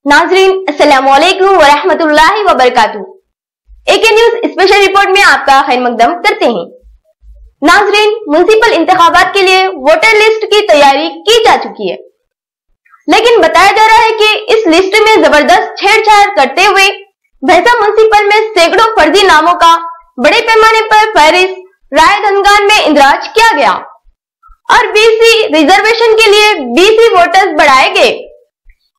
नाजरीन अस्सलामु अलैकुम व रहमतुल्लाहि व बरकातुहू। एके न्यूज स्पेशल रिपोर्ट में आपका खैर मकदम करते हैं। नाजरीन, म्युनिसिपल इंतखाबात के लिए वोटर लिस्ट की तैयारी की जा चुकी है, लेकिन बताया जा रहा है कि इस लिस्ट में जबरदस्त छेड़छाड़ करते हुए भैंसा म्युनिसिपल में सैकड़ों फर्जी नामों का बड़े पैमाने पर फहरिस्त राय धनगान में इंदराज किया गया और बीसी रिजर्वेशन के लिए बीसी वोटर्स बढ़ाए गए।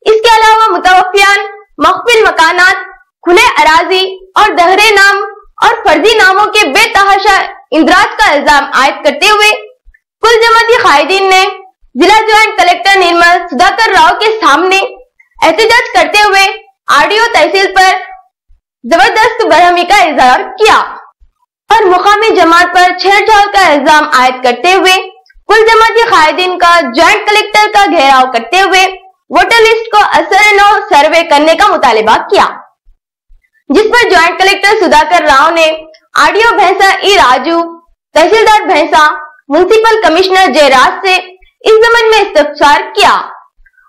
इसके अलावा मुतवफ्फियान मखफिल मकानात, खुले अराजी और दहरे नाम और फर्जी नामों के बेतहाशा इंदराज का इल्जाम आयद करते हुए कुल जमाती कायदीन ने जिला ज्वाइंट कलेक्टर निर्मल सुधाकर राव के सामने एहतजाज करते हुए आरडीओ तहसील पर जबरदस्त बरहमी का इजहार किया और मुकामी जमात पर छेड़छाड़ का इल्जाम आयद करते हुए कुल जमाती कायदीन का ज्वाइंट कलेक्टर का घेराव करते हुए वोटर लिस्ट को असर-ए-नौ सर्वे करने का मुतालिबा किया, जिस पर ज्वाइंट कलेक्टर सुधाकर राव ने आरडीओ भैंसा ई राजू, तहसीलदार भैंसा, म्युनिसिपल कमिश्नर जयराज से इस जमन में इस्तफसार किया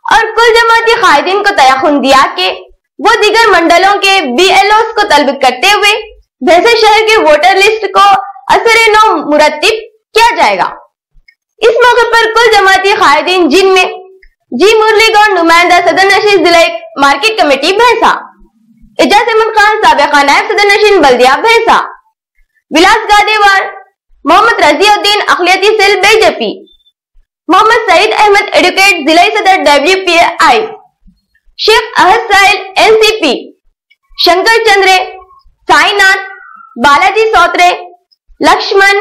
और कुल जमाती कायदीन को तयखुन दिया कि वो दीगर मंडलों के बीएलओस को तलब करते हुए भैंसा शहर के वोटर लिस्ट को असर-ए-नौ मुरत्तिब किया जाएगा। इस मौके पर कुल जमाती कायदीन जिनमें जी मुरली गौड़ नुमाइंदा सदर नशीन जिला मार्केट कमेटी भैंसा, एजाज अहमद खान साबिका नायब सदर नशीन बल्दिया भैंसा, विलास गादेवार, मोहम्मद रजीउद्दीन अखिलियती cell BJP, Mohammed Saeed Ahmed advocate जिला सदर डब्ल्यूपीआई, शेख अहद साहिल एनसीपी, शंकर चंद्रे, साईनाथ, बालाजी सौत्रे, लक्ष्मण,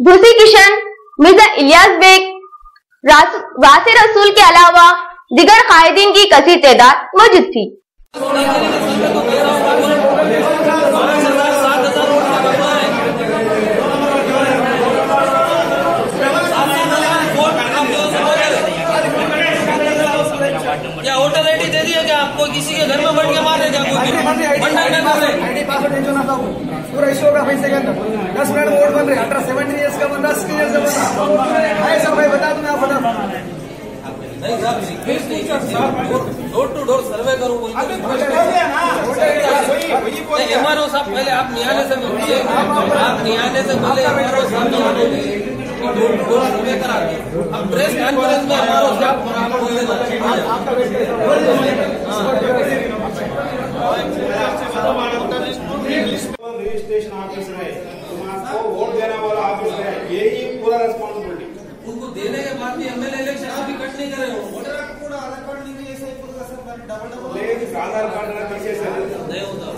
भूसी किशन, मिर्जा इलियास बेग, वासिर रसूल के अलावा दिगर कायदीन की कसीर तादाद मौजूद थी। क्या वोटर आईडी दे दिया क्या आपको? किसी के घर में बढ़ के मारे क्या? पूरा इशू होगा पैसे के अंदर 10 मिनट में वोट बन रहे 18-17 ईयर्स का बंदा 16 ईयर्स का बंदा है सब भाई बता दूं आप नहीं साहब रिक्वेस्ट नहीं डोर टू डोर सर्वे करो एमआरओ साहब पहले आप न्यायालय से मिलिए, आप न्यायालय से मिले एमआरओ साहब डोर टू डोर सर्वे करा दे। अब प्रेस कॉन्फ्रेंस में एमआरओ साहब रजिस्ट्रेशन ऑफिस है, आपको वोट देने वाला ऑफिस है, यही पूरा रिस्पॉन्सिबिलिटी उनको देने के बाद भी एमएलए इलेक्शन अभी कट नहीं करे हो आधार कार्ड नहीं होता।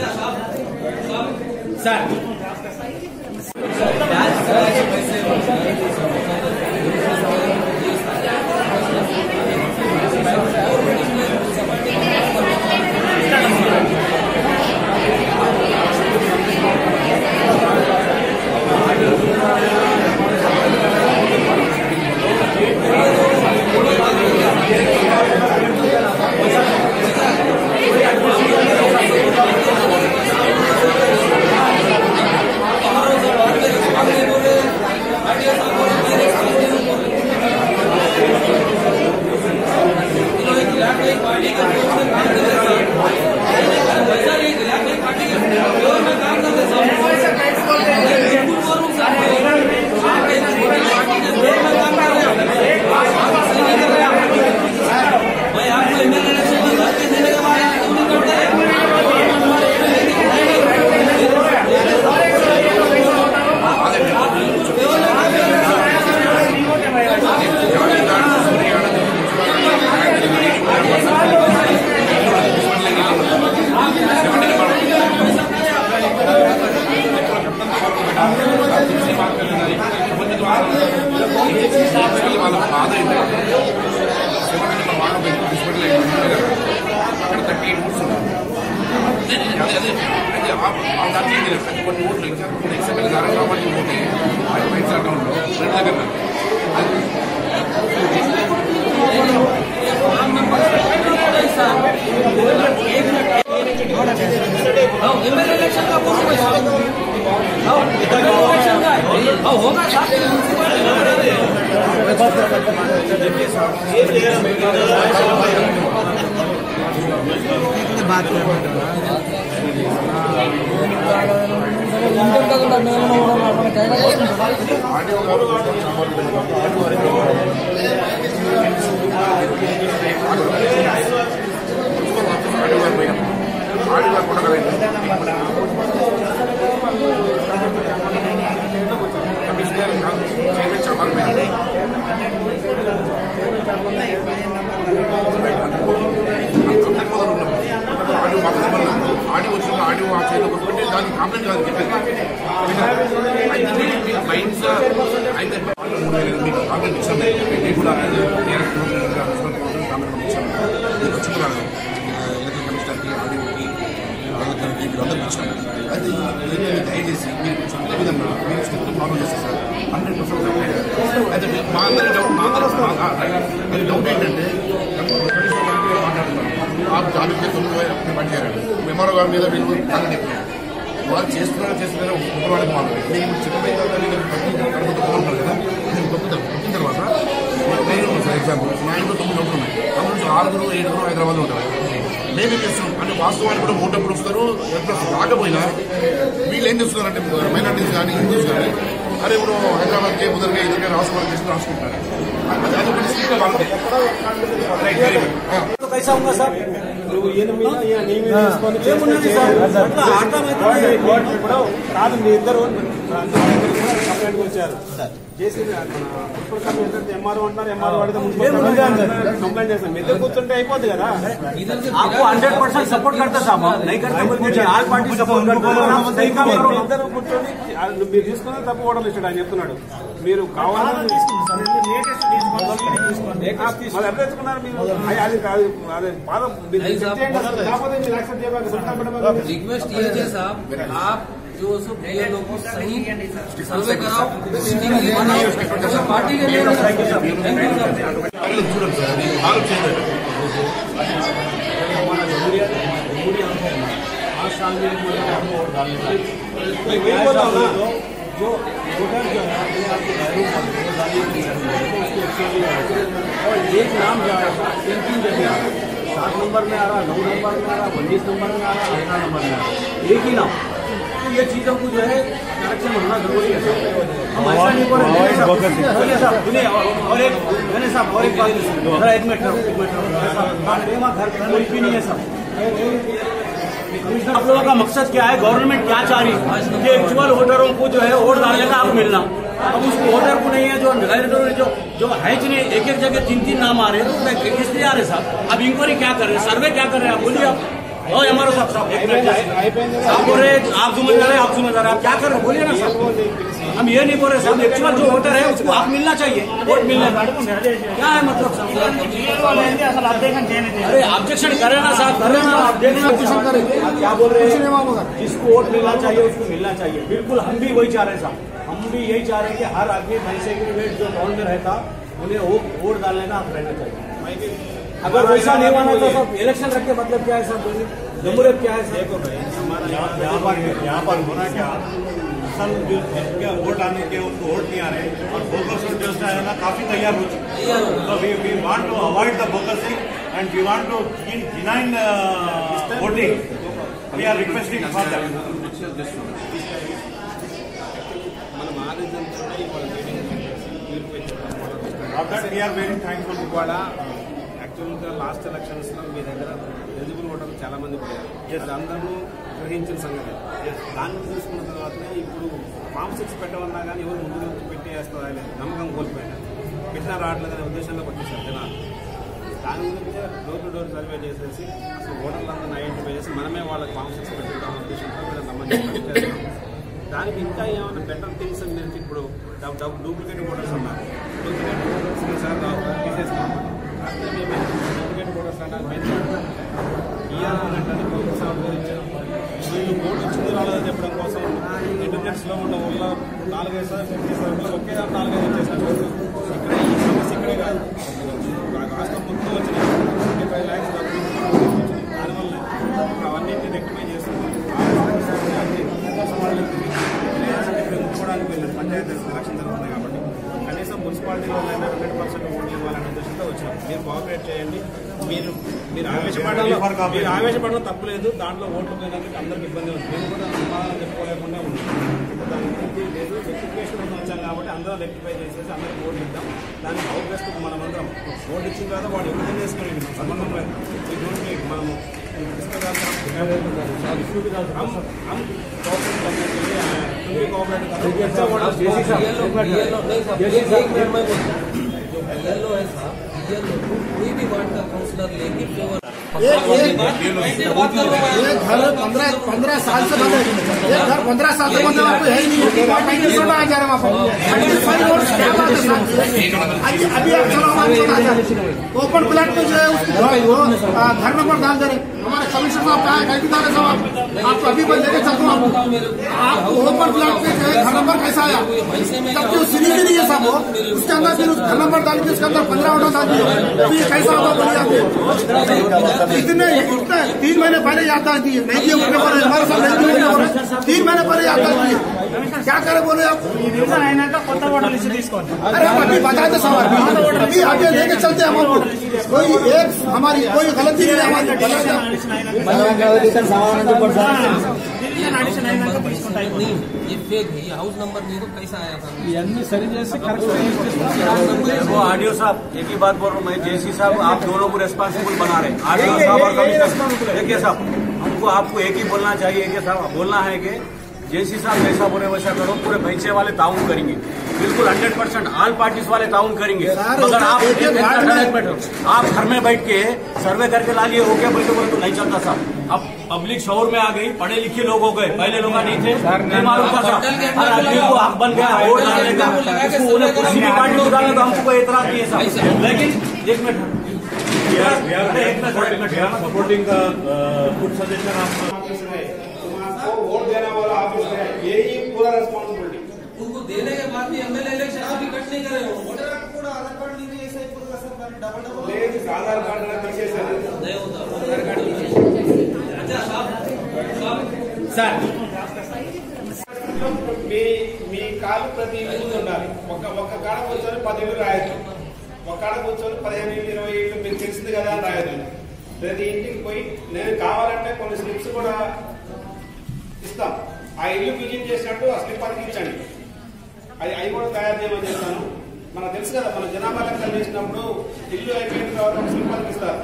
अच्छा साहब एमएलए इलेक्शन का होगा ఆడియో వచ్చిన ఆడియో ఆ చేతిలో కొట్టుకుంటే దానికి కంప్లైంట్ కాదు మైండ్స్ అయితే మీకు కంప్లైంట్ ఇచ్చాను నేను కూడా కంప్లైంట్ ఇచ్చాను మీకు వచ్చింది కాదు ఎలక్ట్రికల్ కమిషనర్కి ఆడియోకి వాళ్ళకి వీళ్ళందరికీ ఇచ్చాను అది దయచేసి మీరు కొంచెం అదే విధంగా మీరు స్టెప్ ఫాలో చేస్తారు సార్ 100% అయితే మా అందరి డౌట్ ఏంటంటే జాబితా 9 పని చేయాలి మెమోరో గారి మీద వీళ్ళు కానీ చెప్పారు వాళ్ళు చేస్తున్నారో ఉపవాళ్ళకి మాత్రమే నేను చెప్పిన బాగుంటారు కదా నేను తొక్కిన తర్వాత నేను ఫర్ ఎగ్జాంపుల్ మా ఇంట్లో 9 ఓట్లు ఉన్నాయి అందులో 6 7 హైదరాబాద్లో ఉంటారు మేమేం చేస్తున్నాం అంటే వాస్తవానికి కూడా ఓటప్పుడు వస్తారు ఎప్పుడు రాకపోయినా వీళ్ళు ఏం చేస్తున్నారంటే మైనార్టీస్ కానీ హిందూస్ కానీ అరే ఇప్పుడు హైదరాబాద్కి కుదరగా ఎదురుగా రాసుకోవాలని చేసి రాసుకుంటారు అదొకటి స్పీకర్ వాళ్ళకి कैसा होगा सर కాదు మీ ఇద్దరు కంప్లైంట్ వచ్చారు చేసి ఎంఆర్ఓ అంటారు ఎంఆర్ఓ అడిగితే కంప్లైంట్ చేస్తాం మీ ఇద్దరు కూర్చుంటే అయిపోద్ది కదా 100% సపోర్ట్ करता साहब नहीं करते कुछ आल पार्टी सपोर्ट ఇద్దరు కూర్చొని మీరు తీసుకున్న తప్పు ఓడలు ఇచ్చాడు ఆయన చెప్తున్నాడు మీరు కావాలని తెచ్చుకున్నారు మీరు అది కాదు అదే బాధ కాకపోతే మీరు యాక్సెప్ట్ చేయడానికి रिक्वेस्ट ये है साहब आप जो सब लोगों को सही सर्वे कराओ पार्टी के लिए जो वोटर जो है आपको और एक नाम जो है 3 जगह 7 नंबर में आ रहा 9 नंबर में आ रहा 19 नंबर में आ रहा 18 नंबर में आ रहा एक ही नाम तो ये चीजों को जो है करेक्शन होना जरूरी है हम ऐसा नहीं बोल रहे और एक मैंने साहब और एक बात एक मिनट घर कोई भी नहीं है सब आप लोगों का मकसद क्या है गवर्नमेंट क्या चाह रही है कि एक्चुअल वोटरों को जो है वोट डालने का हक मिलना अब उसको वोटर को नहीं है जो है एक जगह 3 नाम आ रहे हैं तो किस लिए आ रहे साहब अब इंक्वायरी क्या कर रहे हैं सर्वे क्या कर रहे हैं आप बोलिए आप हमारे साहब आप बोल रहे आप जिम्मेदार है आप जिम्मेदार है आप क्या कर रहे हैं बोलिए ना साहब हम ये नहीं बोल रहे साहब एक्चुअल जो वोटर है उसको आप मिलना चाहिए वोट मिलना क्या है मतलब अरे ऑब्जेक्शन करे ना साहब करे ना आप क्या बोल रहे हैं जिसको वोट मिलना चाहिए उसको मिलना चाहिए बिल्कुल हम भी वही चाह रहे हैं साहब हम भी यही चाह रहे हैं कि हर आदमी सेक्रेटरी जो टाउन में रहता उन्हें वोट डालने का हक रहना चाहिए अगर वैसा नहीं माना तो सब इलेक्शन रख के मतलब क्या है सर जमहूरियत क्या है देखो भाई हमारा यहाँ पर होना क्या असल जो वोट आने के उनको वोट नहीं आ रहे और बोगस जो है ना काफी तैयार हो चुके हैं तो we want to avoid the bogusing and we want to डिनाइन voting we are requesting for that we are very thankful इवाला యాక్చువల్గా లాస్ట్ ఎలక్షన్స్లో మీ దగ్గర ఎలిజిబుల్ ఓటర్లు చాలా మంది పోయారు అది అందరూ గ్రహించిన సంగతి దాన్ని చూసుకున్న తర్వాతనే ఇప్పుడు ఫామ్ 6 పెట్టమన్నా కానీ ఎవరు ముందు పెట్టేస్తారు ఆయన నమ్మకం కోల్పోయినారు పెట్టినా రావట్లేదు అనే ఉద్దేశంలో వచ్చేసారు జనాలు దాని గురించి డోర్ టు డోర్ సర్వే చేసేసి అసలు ఓటర్లందరినీ ఐడెంటిఫై చేసి మనమే వాళ్ళకి ఫామ్ 6 పెట్టిద్దాం ఉద్దేశంతో వీళ్ళకి సంబంధించి దానికి ఇంకా ఏమైనా బెటర్ థింగ్స్ అని నేను ఇప్పుడు డూప్లికేట్ ఓటర్స్ ఉన్నారు డూప్లికేట్ ఓటర్స్ సార్ తీసేస్తాం డూప్లికేట్ ఓటర్స్ అంటే ఇవ్వాలంటే వీళ్ళు ఓటు ఇచ్చింది రాలేదని చెప్పడం కోసం ఇంటర్నెట్స్లో ఉన్న ఊళ్ళో 4-5 సార్లు ఒకే 4-5 వచ్చేసారు ఇక్కడ ఈ సమస్య ఇక్కడే కాదు రాష్ట్రం మొత్తం వచ్చిన 25 lakhs దానివల్ల అవన్నింటినీ రెక్టిఫై చేస్తున్నాం ఉంచుకోవడానికి వెళ్ళారు పంచాయతీ ఎలక్షన్ జరుగుతుంది కాబట్టి కనీసం మున్సిపాలిటీలో 100% ఓట్లు ఇవ్వాలనే ఉద్దేశంతో వచ్చినాం. మీరు కోఆపరేట్ చేయండి. మీరు ఆవేశపడడం తప్పులేదు. దాంట్లో ఓట్లు పోయినందుకు అందరికి ఇబ్బంది ఉంది. మేము కూడా సమాధానం చెప్పుకోలేకుండా ఉన్నాం. దాని గురించి లేదు, రెక్టిఫికేషన్ వచ్చాం కాబట్టి అందరూ రెక్టిఫై చేసేసి అందరికి ఓట్లు ఇద్దాం. దానికి అవుట్ మనం అందరం ఓటు ఇచ్చిన తర్వాత వాడు ఎవరు చేసుకుని సంబంధం లేదు. మనము कोई भी वार्ड का काउंसलर लेके घर 15 साल से बंद है। ये घर 15 साल से बंद है, आपको है ही नहीं। आ जा रहे अभी आप चलो ओपन प्लेट में जो है वो घर नंबर डाल दे रहे। हमारे कमिश्नर साहब कहा है, साहब आपको अभी मैं लेके चलता हूँ। आप ओपन प्लेट में जो है घर नंबर कैसा आया? तब तो सीरीज नहीं है साहब, उसके अंदर फिर घर नंबर डाल के उसके अंदर 15 ऑर्डर डाल दिए। कैसा होगा बोलिए? इतने 3 महीने पहले याददाश्त दिए नहीं दिए, हमारे साथ नहीं दिए। 3 महीने पहले याददाश्त दिए, क्या करे बोले आप? अरे हम अभी बताते सवाल, अभी आगे लेके चलते हम आपको। कोई एक हमारी कोई गलती नहीं है हमारी। नहीं, ये फेक है, ये हाउस नंबर नहीं तो कैसा आया था? वो आरडीओ साहब एक ही बात बोल रहा हूँ मैं, जेसी साहब आप दोनों को रेस्पॉन्सिबल बना रहे हैं। आरडीओ साहब और कमिश्नर देखिए साहब, हमको आपको एक ही बोलना चाहिए कि साहब बोलना है कि जेसी साहब जैसा बोले वैसा करो। पूरे भैंसे वाले ताउन करेंगे, बिल्कुल 100% ऑल पार्टीज वाले ताउन करेंगे। मगर आप घर में बैठ के सर्वे करके ला लिए हो क्या बोलते बोले तो नहीं चलता साहब। अब पब्लिक शोर में आ गई, पढ़े लिखे लोग हो गए, पहले लोग नहीं थे, नहीं मालूम था साहब। हर आदमी को हक बन गया वोट डालने का, उन्हें किसी भी पार्टी को डालने तो हमको एतराज नहीं है साहब। लेकिन एक मिनट सपोर्टिंग गुड सजेशन आपको वोट देने वाला ऑफिस है, यही पूरा रेस्पॉन्सिबिलिटी। उनको देने के बाद भी एमएलए इलेक्शन अभी कट नहीं करे हो। आधार कार्ड नहीं होता సార్ మీ కాలు ప్రతి ఇల్లు ఉండాలి. ఒక కాడ కూర్చొని 10 ఇళ్ళు రాయొచ్చు, ఒక కాడ కూర్చొని 15 ఇళ్ళు 20 ఇళ్ళు మీకు తెలిసింది కదా అని రాయొచ్చు. ప్రతి ఇంటికి పోయి నేను కావాలంటే కొన్ని స్లిప్స్ కూడా ఇస్తాం. ఆ ఇల్లు విజిట్ చేసినట్టు ఆ స్లిప్ అతికించండి, అవి కూడా తయారు చేయమని చెప్తాను. మనకు తెలుసు కదా, మన జనాభా లెక్కలు చేసినప్పుడు ఇల్లు అయిపోయిన తర్వాత స్లిప్ అతికిస్తారు.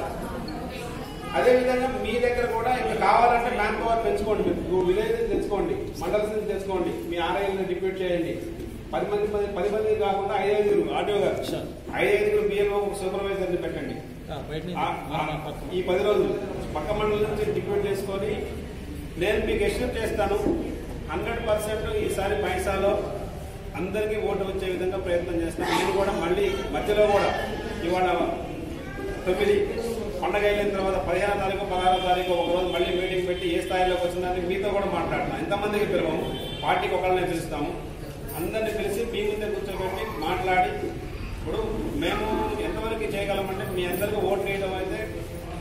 అదేవిధంగా మీ దగ్గర కూడా ఇంకా కావాలంటే మ్యాన్ పవర్ పెంచుకోండి, మీరు విలేజ్ తెచ్చుకోండి, మండల్స్ నుంచి తెచ్చుకోండి, మీ ఆర్ఐలను డిప్యూట్ చేయండి. 10 మంది కాకుండా 5 ఆర్టీఓ గారు 5 బిఎల్ఓ సూపర్వైజర్ని పెట్టండి. ఈ 10 రోజులు పక్క మండలం నుంచి డిప్యూట్ చేసుకొని నేను మీకు ఎష్యూర్ చేస్తాను 100% ఈసారి పైసాలో అందరికీ ఓటు వచ్చే విధంగా ప్రయత్నం చేస్తాను. నేను కూడా మళ్ళీ మధ్యలో కూడా ఇవాళ 9 పండగ అయిన తర్వాత 15వ తారీఖు 16వ తారీఖు ఒకరోజు మళ్ళీ మీటింగ్ పెట్టి ఏ స్థాయిలోకి వచ్చిందని మీతో కూడా మాట్లాడుతున్నాం. ఎంతమందికి పిలవము, పార్టీకి ఒకళ్ళనే పిలుస్తాము. అందరినీ పిలిచి మీ ముందే కూర్చోబెట్టి మాట్లాడి, ఇప్పుడు మేము ఎంతవరకు చేయగలమంటే మీ అందరికీ ఓటు వేయడం అయితే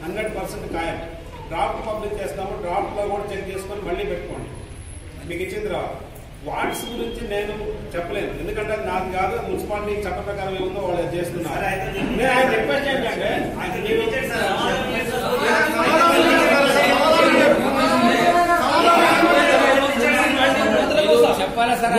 100% ఖాయం. డ్రాఫ్ట్ పబ్లిక్ చేస్తాము, డ్రాఫ్ట్లో కూడా చెక్ చేసుకొని మళ్ళీ పెట్టుకోండి. మీకు ఇచ్చిన తర్వాత వార్డ్స్ గురించి నేను చెప్పలేను, ఎందుకంటే అది నాది కాదు, మున్సిపాలిటీ చట్ట ప్రకారం ఏముందో వాళ్ళు చేస్తున్నారు. నేను ఆయన రిక్వెస్ట్ ఏంటంటే చెప్పాలా సార్?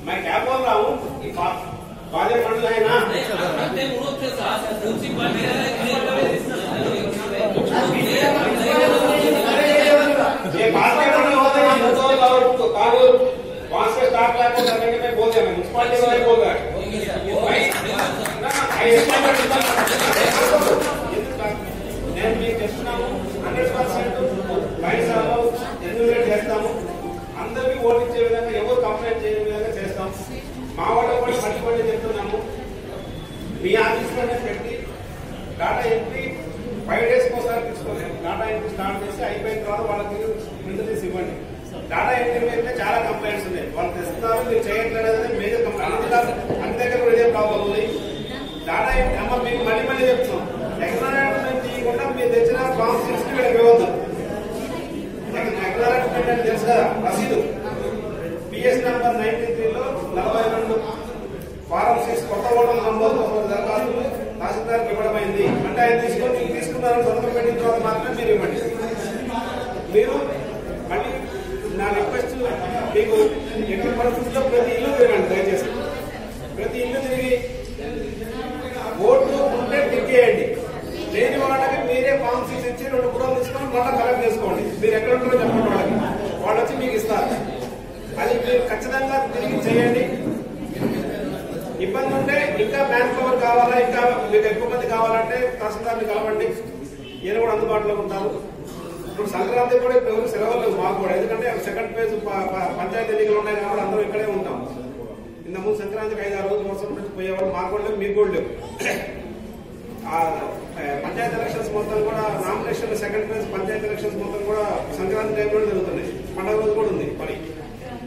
मैं क्या बोल रहा हूँ, बाजे मंडल है ना, ये बाजे मंडल होते हैं वहां से स्टार्ट करने के मैं बोल दिया, मैं म्यूनसिपालिटी वाले बोल रहा है। నేను మీకు చెప్తున్నాము 100% పైసాలో ఎన్యూమరేట్ చేస్తాము, అందరికీ ఓటు ఇచ్చే విధంగా ఎవరు కంప్లైంట్ చేయని విధంగా చేస్తాం. మా వాళ్ళు కూడా పట్టుబడి చెప్తున్నాము. మీ ఆఫీస్లోనే పెట్టి డాటా ఎంట్రీ 5 days ఒకసారి తీసుకోలేదు. డాటా ఎంట్రీ స్టార్ట్ చేసి అయిపోయిన తర్వాత వాళ్ళకి ముందు తీసి ఇవ్వండి. డాటా ఎంట్రీ మీద చాలా కంప్లైంట్స్ ఉన్నాయి. వాళ్ళు తెస్తున్నారు, మీరు చేయట్లేదు మేజర్ కంప్లైంట్. అన్ని దగ్గర కూడా ఇదే ప్రాబ్లం ఉంది. డాటా ఎంట్రీ అమ్మ మీకు మళ్ళీ చెప్తున్నాం. ఎక్నాలజ్మెంట్ చేయకుండా మీరు తెచ్చిన ఫామ్ 6 వీళ్ళకి ఇవ్వద్దు. ఎక్నాలజ్మెంట్ అని తెలుసు కదా, రసీదు PS నెంబర్ 93లో 42 ఫారం 6 కొత్త ఓటర్ నమోదు దరఖాస్తులు తహసీల్దార్కి ఇవ్వడమైంది అంటే ఆయన తీసుకున్నారని సంతకం పెట్టిన తర్వాత మాత్రమే మీరు ఇవ్వండి. మీరు మళ్ళీ నా రిక్వెస్ట్, మీకు ఎన్ని పరిస్థితుల్లో ప్రతి ఇల్లు తిరగండి. దయచేసి ప్రతి ఇల్లు తిరిగి ఓట్లు ఉంటే టిక్ చేయండి. లేని వాళ్ళకి మీరే ఫామ్ 6 ఇచ్చి 2 ఫోటోలు తీసుకొని మళ్ళీ కలెక్ట్ చేసుకోండి. మీరు ఎక్కడ ఉంటారో చెప్పండి వాళ్ళకి, వాళ్ళు వచ్చి మీకు ఇస్తారు. అది మీరు ఖచ్చితంగా తిరిగి చేయండి. ఇబ్బంది ఉంటే ఇంకా మ్యాన్ పవర్ కావాలా, ఇంకా మీకు ఎక్కువ మంది కావాలంటే తహసీల్దార్ని కలవండి. ఈయన కూడా అందుబాటులో ఉంటారు. ఇప్పుడు సంక్రాంతి కూడా ఇప్పుడు ఎవరు సెలవులు లేవు మాకు కూడా, ఎందుకంటే సెకండ్ ఫేజ్ పంచాయతీ ఎన్నికలు ఉన్నాయి కాబట్టి అందరూ ఇక్కడే ఉంటాం. ఇంతకుముందు సంక్రాంతికి 5-6 రోజుల కోసం నుంచి పోయేవాళ్ళు మాకు కూడా లేవు, మీకు కూడా లేవు. పంచాయతీ ఎలక్షన్స్ మొత్తం కూడా nomination second phase panchayati elections మొత్తం కూడా సంక్రాంతి టైంలో జరుగుతున్నాయి. పండుగ రోజు కూడా ఉంది పని.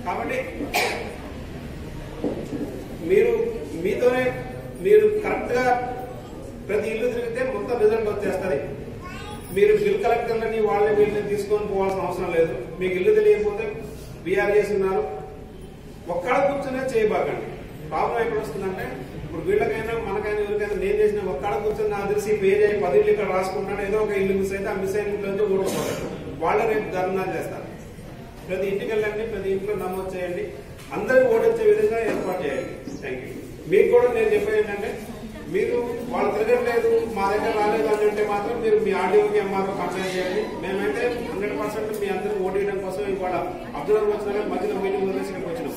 కాబట్టి మీతోనే మీరు కరెక్ట్ గా ప్రతి ఇల్లు తిరిగితే మొత్తం రిజల్ట్ వచ్చేస్తుంది. మీరు బిల్ కలెక్టర్లని వాళ్ళని వీళ్ళని తీసుకొని పోవాల్సిన అవసరం లేదు. మీకు ఇల్లు తెలియకపోతే బీఆర్ఏస్ ఉన్నారు, ఒక్కడ కూర్చొనే చేయబాకండి. ప్రాబ్లం ఎక్కడ వస్తుందంటే ఇప్పుడు వీళ్ళకైనా మనకైనా ఎవరికైనా నేను చేసిన ఒక్కడ కూర్చొని నాకు తెలిసి పేరు 10 ఇల్లు ఇక్కడ రాసుకుంటాను, ఏదో ఒక ఇల్లు మిస్ అయితే ఆ మిస్ అయిన ఇంట్లో ఓడిపోతారు. వాళ్ళే రేపు ధర్నాలు చేస్తారు. ప్రతి ఇంటికి వెళ్ళండి, ప్రతి ఇంట్లో నమోదు చేయండి, అందరికి ఓటొచ్చే విధంగా ఏర్పాటు చేయండి. Thank you. మీకు కూడా నేను చెప్పేది ఏంటంటే, మీరు వాళ్ళు తిరగట్లేదు మా దగ్గర రాలేదు అని అంటే మాత్రం మీరు మీ ఆర్డీఓకి ఎంఆర్ఓ కంప్లైంట్ చేయండి. మేమైతే 100% మీ అందరికి ఓటు వేయడం కోసం ఇవాళ అబ్జర్వర్ వచ్చిన మధ్యలో మీటింగ్ వదిలేసి వచ్చినాం.